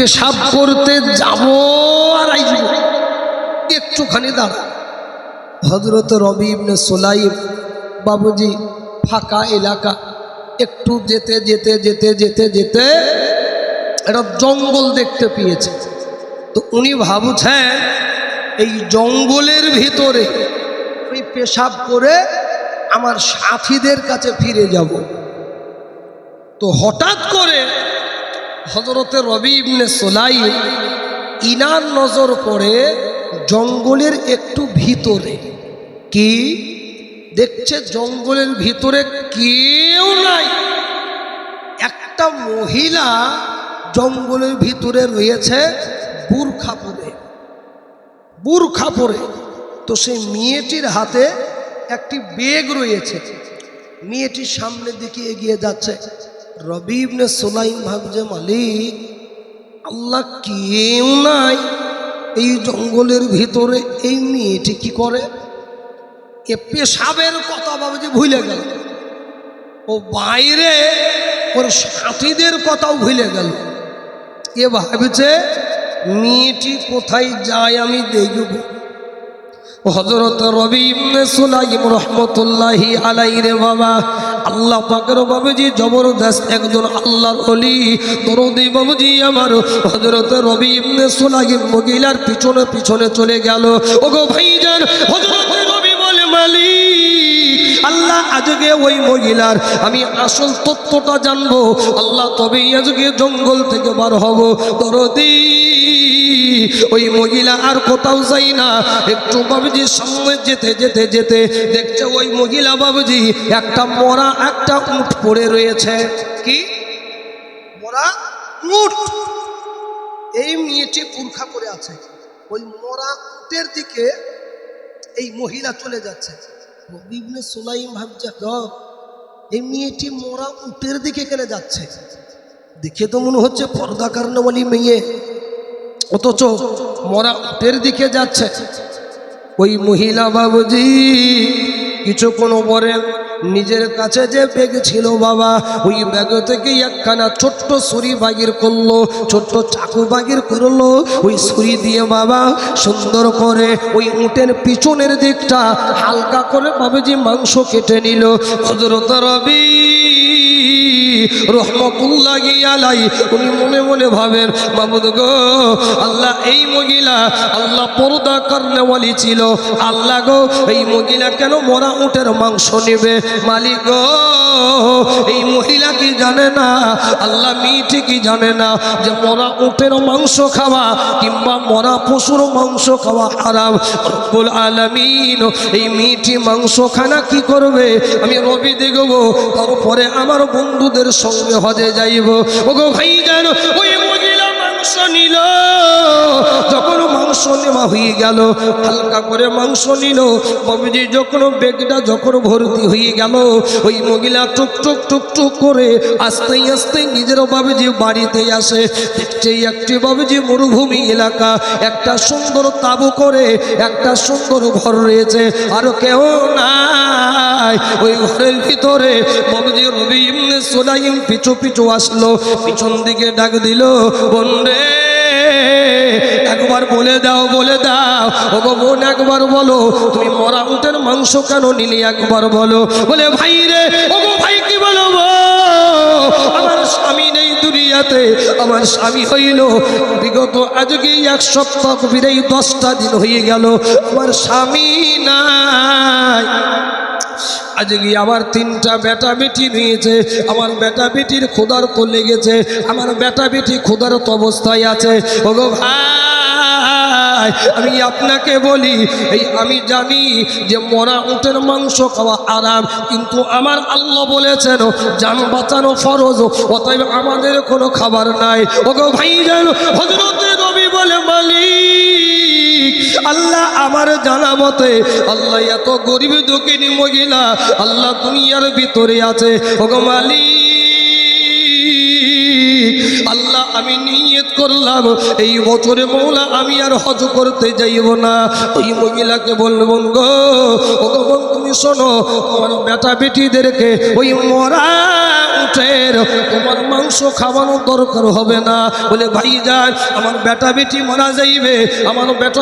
পেশাব করতে যাব আর আইব, একটুখানি দাঁড়া। হযরত রবি ইবনে সুলাইম বাবুজি ফাঁকা এলাকা, একটু যেতে যেতে যেতে যেতে যেতে একটা জঙ্গল দেখতে পেয়েছে। তো উনি ভাবছেন এই জঙ্গলের ভিতরে আমি পেশাব করে আমার সাথীদের কাছে ফিরে যাব। তো হঠাৎ করে হযরতে রবি ইবনে সুলাইম ইনার নজর পড়ে জঙ্গলের একটু ভিতরে। কি দেখছে? জঙ্গলের ভিতরে কেউ নাই, একটা মহিলা জঙ্গলের ভিতরে রয়েছে বুরখা পরে, বুরখা পরে। তো সেই মেয়েটির হাতে একটি ব্যাগ রয়েছে, মেয়েটির সামনের দিকে এগিয়ে যাচ্ছে। রবি ইবনে সুলাইম ভাবছে, মালিক আল্লাহ, কেউ নাই এই জঙ্গলের ভিতরে, এই মেয়েটি কি করে? এ পেশাবের কথা ভাবছে ভুলে গেল, ও বাইরে ওর সাথীদের কথাও ভুলে গেল। এ ভাবছে মেয়েটি কোথায় যায় আমি দেখব। হযরত রবি ইবনে সুলাইম রাহমাতুল্লাহি আলাইহি রে বাবা, আল্লাহ পাকের বাবুজি জবরদস্ত একজন আল্লাহর ওলি দরদি বাবুজি আমার হযরত রবি ইবনে সুলাইম মহিলার পিছনে পিছনে চলে গেল। ওগো ভাইজান, হযরত রবি বলে, মালিক আল্লাহ, আজকে ওই মহিলার আমি আসল তথ্যটা জানবো আল্লাহ, তবেই আজকে জঙ্গল থেকে বার হব। দরদি ওই মহিলা আর কোথাও যাই না, একটু বাবুজি সামনে যেতে যেতে যেতে দেখছে ওই মহিলা বাবুজি একটা মরা একটা উট পড়ে রয়েছে। কি মরা উট? এই মেয়েটি বুরখা পরে আছে, ওই মরা উটের দিকে এই মহিলা চলে যাচ্ছে। রবি ইবনে সুলাইম ভাবছে, এই মেয়েটি মরা উটের দিকে কেন যাচ্ছে? দেখে তো মনে হচ্ছে পর্দা কারণওয়ালি মেয়ে, অথচ মরা উটের দিকে যাচ্ছে। ওই মহিলা বাবুজি কিছুক্ষণ পরে নিজের কাছে যে ব্যাগ ছিল বাবা, ওই ব্যাগ থেকে একখানা ছোট্ট ছুরি বাগির করলো, ছোট্ট চাকু বাগির করলো। ওই ছুরি দিয়ে বাবা সুন্দর করে ওই উটের পিছনের দিকটা হালকা করে বাবুজি মাংস কেটে নিল। হযরত রবি রহমতুল্লাহি আলাইহি উনি মনে মনে ভাবেন, মাবুদ গো আল্লাহ, এই মহিলা আল্লাহ পর্দা কারণওয়ালি ছিল, আল্লাহ গো এই মহিলা কেন মরা উটের মাংস নেবে? মালিক গো, এই মহিলা কি জানে না, আল্লাহ মেয়েটি কি জানে না যে মরা উটের মাংস খাওয়া কিংবা মরা পশুর মাংস খাওয়া হারাম? রব্বুল আলামিন এই মেয়েটি মাংস খানা কি করবে? আমি রবি দেখব, তারপরে আমার বন্ধুদের সঙ্গে হজে যাইব। ওগো ভাইজান, ওই মহিলা মাংস নিল। যখন মাংস নেওয়া হয়ে গেল, হালকা করে মাংস নিল বাবুজি, যখন ব্যাগটা যখন ভর্তি হয়ে গেল, ওই মহিলা টুক টুক টুক টুক করে আস্তে আস্তে নিজের বাবুজি বাড়িতে আসে। দেখছে একটি বাবুজি মরুভূমি এলাকা, একটা সুন্দর তাবু করে একটা সুন্দর ঘর রয়েছে, আর কেউ নাই। ওই ঘরের ভিতরে বাবুজি রবি ইবনে সুলাইম পিছু পিছু আসলো, পিছন দিকে ডাক দিল, বন্ধে একবার বলে দাও, বলে দাও। ওগো বোন, একবার বলো তুমি মরা উটের মাংস কেন নিলি? একবার বলো। বলে, ভাই রে, ওগো ভাই কি বলবো, আমার স্বামী নেই দুনিয়াতে। আমার স্বামী হইল বিগত আজকে 1 সপ্তাহ বিরাই 10টা দিন হয়ে গেল, আমার স্বামী নাই। আজকে আমার 3টা বেটা বেটি নিয়েছে, আমার বেটা বেটির ক্ষুধার্ত লেগেছে, আমার বেটা বেটি ক্ষুধার্ত অবস্থায় আছে। ওগো ভাই, আমি আপনাকে বলি, এই আমি জানি যে মরা উটের মাংস খাওয়া আরাম, কিন্তু আমার আল্লাহ বলেছেন জান বাঁচানো ফরজ, অতএব আমাদের কোনো খাবার নাই। ওগো ভাইজান, হযরত নবী বলে, মালিক আল্লাহ, আমার জানা মতে আল্লাহ এত গরিব দুঃখিনী মহিলা আল্লাহ দুনিয়ার ভিতরে আছে। ওগো মালিক, আল্লাহ আমি নিয়ত করলাম এই বছরে মৌলা আমি আর হজ করতে যাইব না। ওই মহিলাকে বলবেন গো ও বোন তুমি শোনো, তোমার বেটা বেটিদেরকে ওই মরা উটের তোমার মাংস খাওয়ানোর দরকার হবে না। বলে ভাইজান আমার বেটা বেটি মারা যাইবে, আমার বেটা